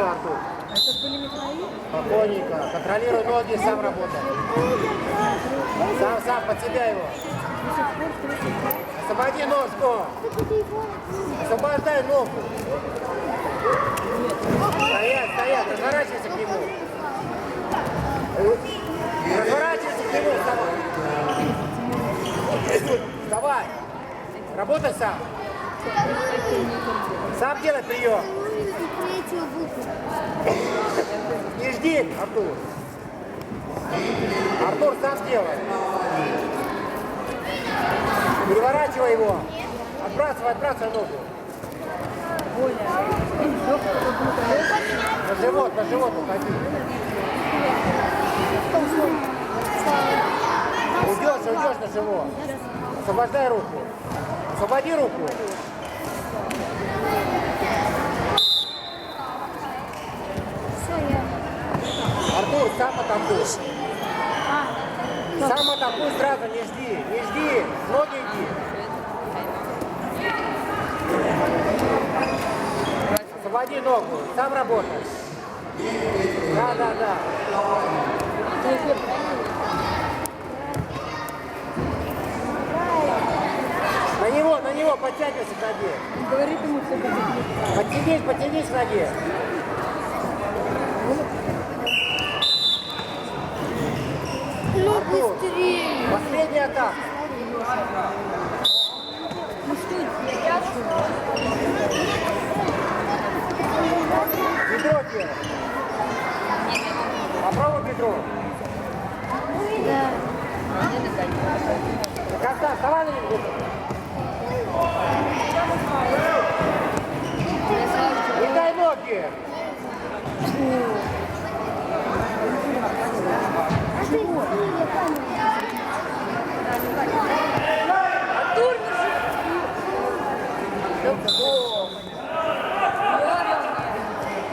Спокойно, Артур. Это были Михаил? Спокойненько. Контролируй ноги, сам работай. Сам, под себя его. Освободи ножку. Освобождай ногу. Стоять, разворачивайся к нему. Разворачивайся к нему, вставай. Работай сам. Сам делай прием. Не жди, Артур. Артур, сам сделай. Переворачивай его. Отбрасывай ногу. На живот уходи. Уйдешь на живот. Освобождай руку. Освободи руку. Артур, сам атакуй. Сам атакуй сразу, не жди. Ноги иди. Освободи ногу, сам работай. Да. На него, подтягивайся к ноге. Говорит ему, что Потянись к ноге. Артур, последняя атака. Бедро делай. Попробуй бедро. Да. Константин, вставай на него. Не дай ноги.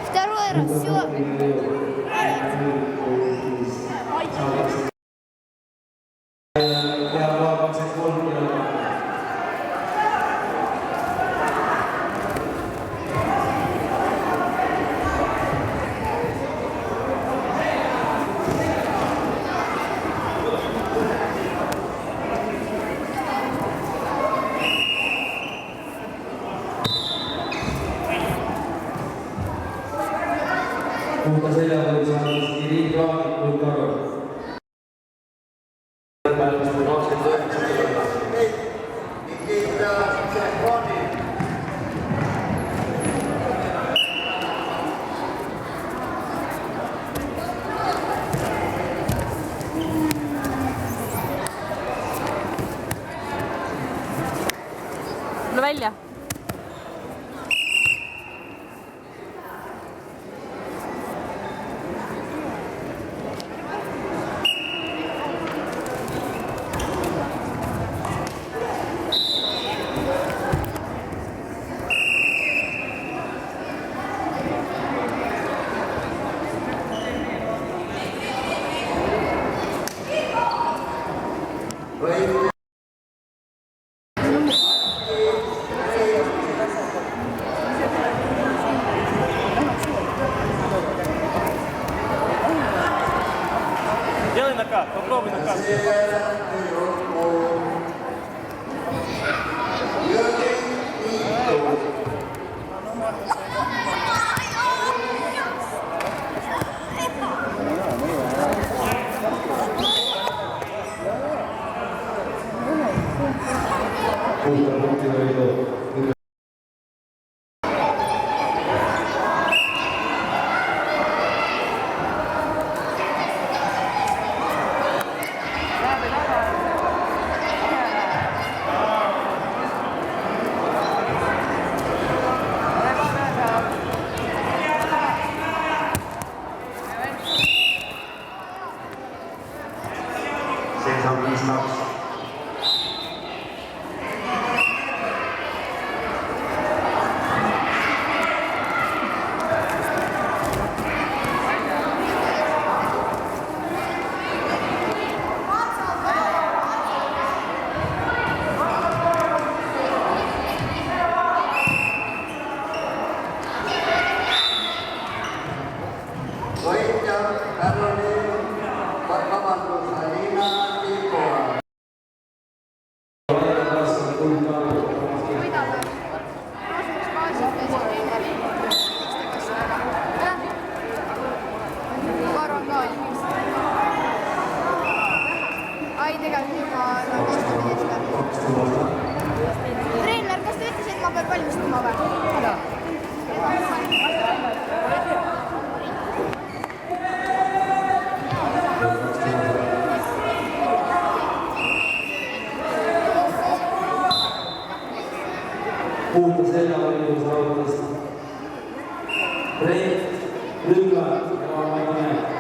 Второй раз, все. Punta saja berusaha sendiri, Bang Bulgaro. Välja. Делай накат, попробуй накат. Caroline Pagkamanto Salina Tipo. Ai tegelikult juba treener, kas te ütlesite, et ma pean valmistuma või? Puhta selkävalmius aloitus. Reit, Ryylä ja Valmainen.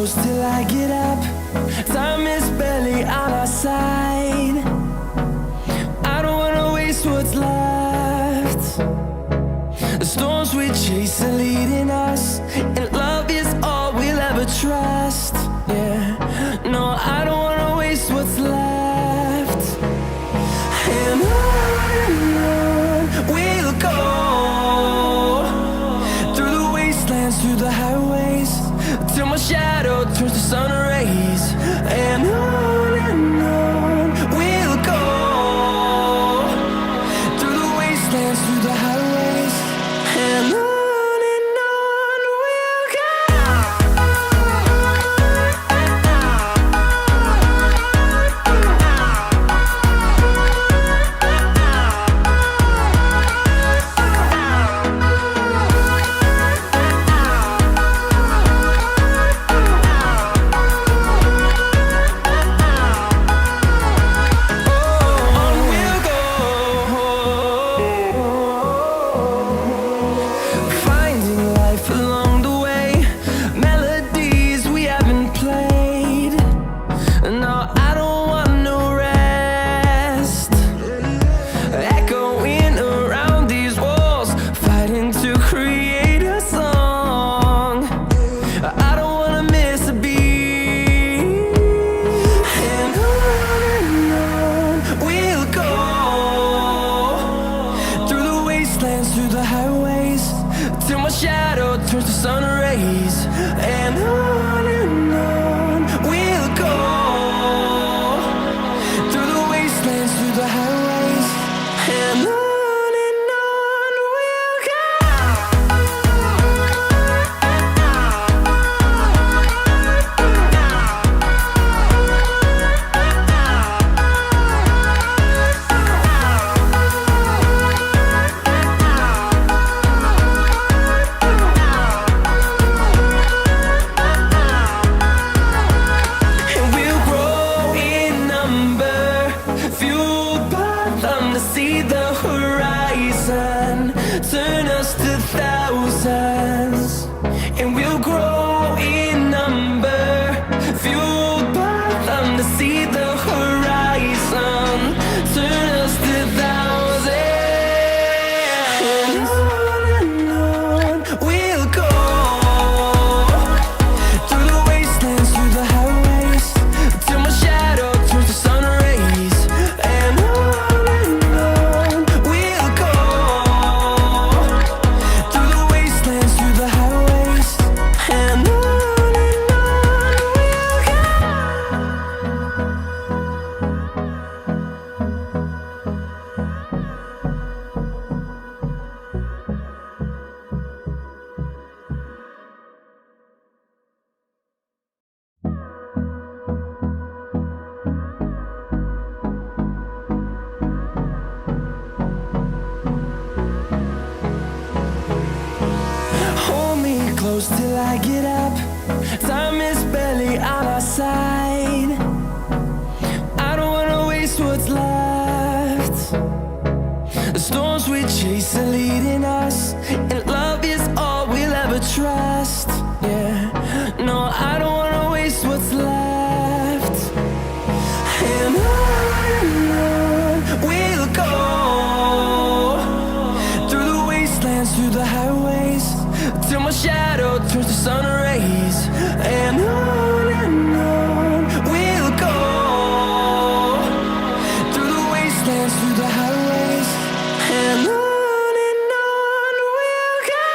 close till I get up. Time is barely on our side. I don't wanna waste what's left. The storms we chase are leading us, and love is all we'll ever trust. Yeah, no, I don't wanna waste what's left. And on we'll go, through the wastelands, through the highways, till my shadow turns to sun rays. And on we'll go, through the wastelands, through the highways, and on we'll go. Through the highways, till my shadow turns to sun rays. And on we'll go, through the wastelands, through the highways, and on we'll go. See the horizon turn us to thousands, and we'll grow in number, fueled by them. To see the horizon turn us to thousands, and on we'll go, through the wastelands, through the highways, till my shadow turns to sun rays. And on close till I get up. Time is barely on our side. I don't wanna waste what's left. The storms we chase are leading us, and love is all we'll ever trust. Yeah, no, I don't wanna waste what's left. And on we'll go, through the wastelands, through the highways, till my shadow turns to sun rays. And on we'll go, through the wastelands, through the highways, and on we'll go.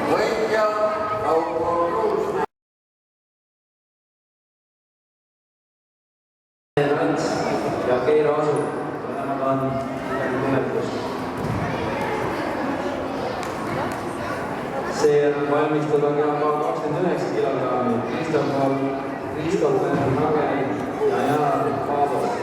Võitja Kaupo Kruusmäe. Rants ja Keira Asu, täna on nimetus. Seejärel valmistada ka 29 kilogrammi Kristof Nagel ja Jaan Paavo.